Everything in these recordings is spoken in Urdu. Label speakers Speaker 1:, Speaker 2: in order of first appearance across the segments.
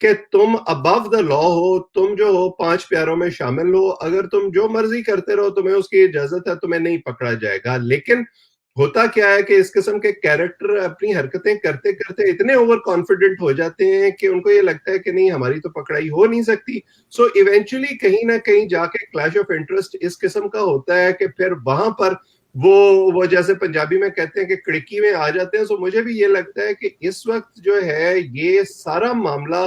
Speaker 1: کہ تم ابو دا لا ہو, تم جو ہو 5 پیاروں میں شامل ہو, اگر تم جو مرضی کرتے رہو تمہیں اس کی اجازت ہے, تمہیں نہیں پکڑا جائے گا. لیکن ہوتا کیا ہے کہ اس قسم کے کیریکٹر اپنی حرکتیں کرتے کرتے اتنے اوور کانفیڈنٹ ہو جاتے ہیں کہ ان کو یہ لگتا ہے کہ نہیں ہماری تو پکڑائی ہو نہیں سکتی. سو ایونچولی کہیں نہ کہیں جا کے کلیش آف انٹرسٹ اس قسم کا ہوتا ہے کہ پھر وہاں پر وہ جیسے پنجابی میں کہتے ہیں کہ کڑکی میں آ جاتے ہیں. سو مجھے بھی یہ لگتا ہے کہ اس وقت جو ہے یہ سارا معاملہ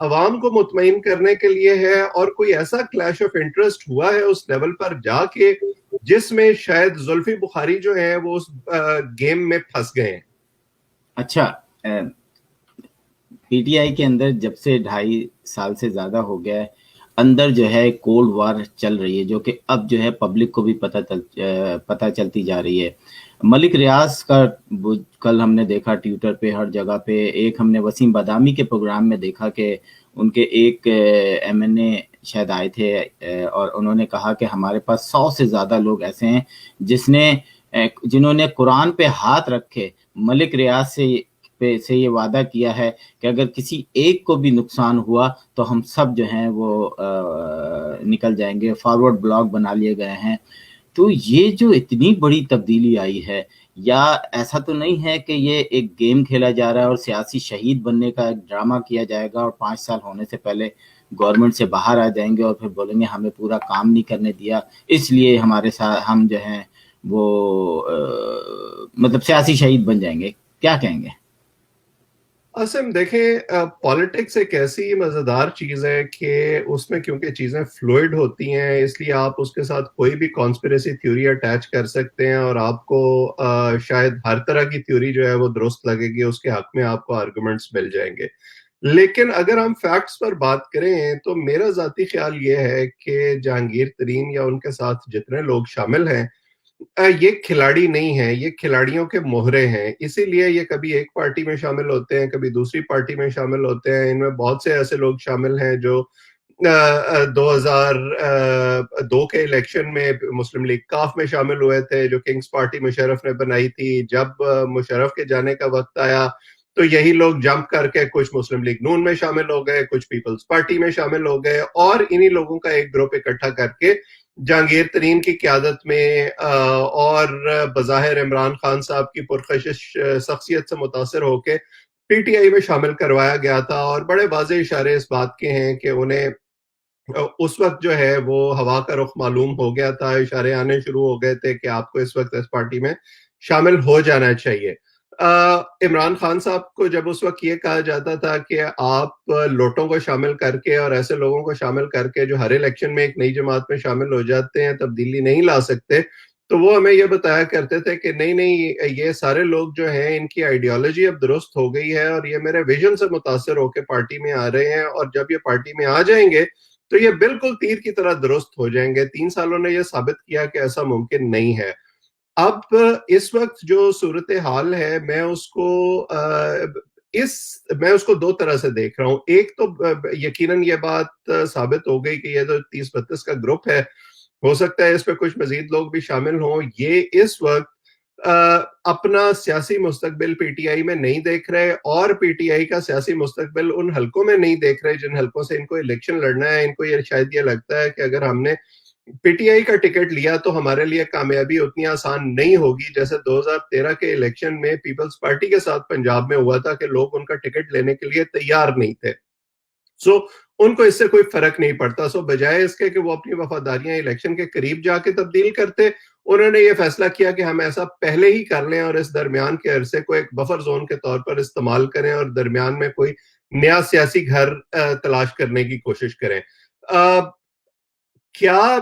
Speaker 1: عوام کو مطمئن کرنے کے لیے ہے, اور کوئی ایسا کلیش آف انٹرسٹ ہوا ہے اس لیول پر جا کے جس میں شاید زلفی بخاری جو ہیں وہ اس گیم میں پھنس گئے ہیں.
Speaker 2: اچھا, پی ٹی آئی کے اندر جب سے 2.5 سال سے زیادہ ہو گیا ہے, اندر جو ہے کولڈ وار چل رہی ہے, جو کہ اب جو ہے پبلک کو بھی پتہ چلتی جا رہی ہے. ملک ریاض کا کل ہم نے دیکھا ٹویٹر پہ ہر جگہ پہ, ایک ہم نے وسیم بادامی کے پروگرام میں دیکھا کہ ان کے ایک ایم این اے شاید آئے تھے اور انہوں نے کہا کہ ہمارے پاس 100 سے زیادہ لوگ ایسے ہیں جنہوں نے قرآن پہ ہاتھ رکھے ملک ریاض سے یہ وعدہ کیا ہے کہ اگر کسی ایک کو بھی نقصان ہوا تو ہم سب جو ہیں وہ نکل جائیں گے, فارورڈ بلاک بنا لیے گئے ہیں. تو یہ جو اتنی بڑی تبدیلی آئی ہے, یا ایسا تو نہیں ہے کہ یہ ایک گیم کھیلا جا رہا ہے اور سیاسی شہید بننے کا ایک ڈرامہ کیا جائے گا اور 5 سال ہونے سے پہلے گورنمنٹ سے باہر آ جائیں گے اور پھر بولیں گے ہمیں پورا کام نہیں کرنے دیا اس لیے ہمارے ساتھ ہم جو ہیں وہ مطلب سیاسی شہید بن جائیں گے؟ کیا کہیں گے؟
Speaker 1: عاصم دیکھیں, پالیٹکس ایک ایسی مزیدار چیز ہے کہ اس میں کیونکہ چیزیں فلوئڈ ہوتی ہیں اس لیے آپ اس کے ساتھ کوئی بھی کانسپریسی تھیوری اٹیچ کر سکتے ہیں, اور آپ کو شاید ہر طرح کی تھیوری جو ہے وہ درست لگے گی, اس کے حق میں آپ کو آرگومنٹس مل جائیں گے. لیکن اگر ہم فیکٹس پر بات کریں تو میرا ذاتی خیال یہ ہے کہ جہانگیر ترین یا ان کے ساتھ جتنے لوگ شامل ہیں یہ کھلاڑی نہیں ہیں, یہ کھلاڑیوں کے موہرے ہیں. اسی لیے یہ کبھی ایک پارٹی میں شامل ہوتے ہیں, کبھی دوسری پارٹی میں شامل ہوتے ہیں. ان میں بہت سے ایسے لوگ شامل ہیں جو 2002 کے الیکشن میں مسلم لیگ کاف میں شامل ہوئے تھے, جو کنگز پارٹی مشرف نے بنائی تھی. جب مشرف کے جانے کا وقت آیا تو یہی لوگ جمپ کر کے کچھ مسلم لیگ نون میں شامل ہو گئے, کچھ پیپلز پارٹی میں شامل ہو گئے, اور انہی لوگوں کا ایک گروپ اکٹھا کر کے جہانگیر ترین کی قیادت میں اور بظاہر عمران خان صاحب کی پرخشش شخصیت سے متاثر ہو کے پی ٹی آئی میں شامل کروایا گیا تھا. اور بڑے واضح اشارے اس بات کے ہیں کہ انہیں اس وقت جو ہے وہ ہوا کا رخ معلوم ہو گیا تھا, اشارے آنے شروع ہو گئے تھے کہ آپ کو اس وقت اس پارٹی میں شامل ہو جانا چاہیے. عمران خان صاحب کو جب اس وقت یہ کہا جاتا تھا کہ آپ لوٹوں کو شامل کر کے اور ایسے لوگوں کو شامل کر کے جو ہر الیکشن میں ایک نئی جماعت میں شامل ہو جاتے ہیں تبدیلی نہیں لا سکتے, تو وہ ہمیں یہ بتایا کرتے تھے کہ نہیں یہ سارے لوگ جو ہیں ان کی آئیڈیالوجی اب درست ہو گئی ہے اور یہ میرے ویژن سے متاثر ہو کے پارٹی میں آ رہے ہیں, اور جب یہ پارٹی میں آ جائیں گے تو یہ بالکل تیر کی طرح درست ہو جائیں گے. 3 سالوں نے یہ ثابت کیا کہ ایسا ممکن نہیں ہے. اب اس وقت جو صورتحال ہے میں اس کو 2 طرح سے دیکھ رہا ہوں. ایک تو یقیناً یہ بات ثابت ہو گئی کہ یہ جو 30-32 کا گروپ ہے, ہو سکتا ہے اس پہ کچھ مزید لوگ بھی شامل ہوں, یہ اس وقت اپنا سیاسی مستقبل پی ٹی آئی میں نہیں دیکھ رہے, اور پی ٹی آئی کا سیاسی مستقبل ان حلقوں میں نہیں دیکھ رہے جن حلقوں سے ان کو الیکشن لڑنا ہے. ان کو یہ شاید یہ لگتا ہے کہ اگر ہم نے پی ٹی آئی کا ٹکٹ لیا تو ہمارے لیے کامیابی اتنی آسان نہیں ہوگی جیسے 2013 کے الیکشن میں پیپلز پارٹی کے ساتھ پنجاب میں ہوا تھا کہ لوگ ان کا ٹکٹ لینے کے لیے تیار نہیں تھے. سو ان کو اس سے کوئی فرق نہیں پڑتا. سو بجائے اس کے کہ وہ اپنی وفاداریاں الیکشن کے قریب جا کے تبدیل کرتے, انہوں نے یہ فیصلہ کیا کہ ہم ایسا پہلے ہی کر لیں اور اس درمیان کے عرصے کو ایک بفر زون کے طور پر استعمال کریں اور درمیان میں کوئی نیا سیاسی گھر تلاش کرنے کی کوشش کریں. کیا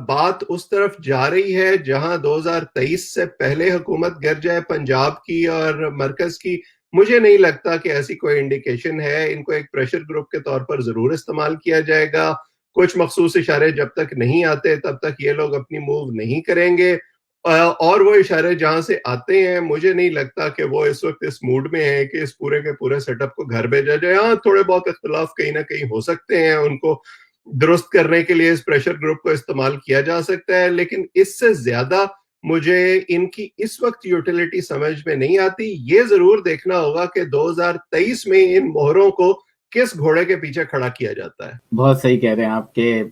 Speaker 1: بات اس طرف جا رہی ہے جہاں 2023 سے پہلے حکومت گر جائے پنجاب کی اور مرکز کی؟ مجھے نہیں لگتا کہ ایسی کوئی انڈیکیشن ہے. ان کو ایک پریشر گروپ کے طور پر ضرور استعمال کیا جائے گا. کچھ مخصوص اشارے جب تک نہیں آتے تب تک یہ لوگ اپنی موو نہیں کریں گے, اور وہ اشارے جہاں سے آتے ہیں مجھے نہیں لگتا کہ وہ اس وقت اس موڈ میں ہیں کہ اس پورے کے پورے سیٹ اپ کو گھر بھیجا جائے. ہاں تھوڑے بہت اختلاف کہیں نہ کہیں ہو سکتے ہیں, ان کو درست کرنے کے لیے اس پریشر گروپ کو استعمال کیا جا سکتا ہے, لیکن اس سے زیادہ مجھے ان کی اس وقت یوٹیلیٹی سمجھ میں نہیں آتی. یہ ضرور دیکھنا ہوگا کہ 2023 میں ان مہروں کو کس گھوڑے کے پیچھے کھڑا کیا جاتا ہے؟
Speaker 2: بہت صحیح کہہ رہے ہیں آپ کہ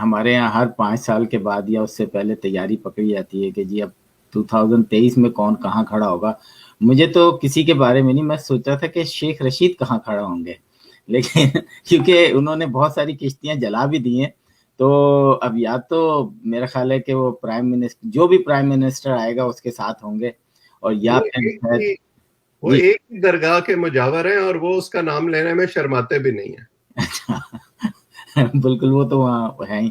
Speaker 2: ہمارے یہاں ہر 5 سال کے بعد یا اس سے پہلے تیاری پکڑی جاتی ہے کہ جی اب 2023 میں کون کہاں کھڑا ہوگا. مجھے تو کسی کے بارے میں نہیں، میں سوچا تھا کہ شیخ رشید کہاں کھڑا ہوں گے، لیکن کیونکہ انہوں نے بہت ساری کشتیاں جلا بھی دی ہیں، تو اب یا تو میرا خیال ہے کہ وہ پرائم منسٹر، جو بھی پرائم منسٹر آئے گا اس کے ساتھ ہوں گے، اور یا
Speaker 1: وہ
Speaker 2: پھر
Speaker 1: ایک ہی وہ
Speaker 2: جی.
Speaker 1: ایک ہی درگاہ کے مجاور ہیں اور وہ اس کا نام لینے میں شرماتے بھی نہیں ہیں.
Speaker 2: اچھا بالکل، وہ تو وہاں ہے ہی.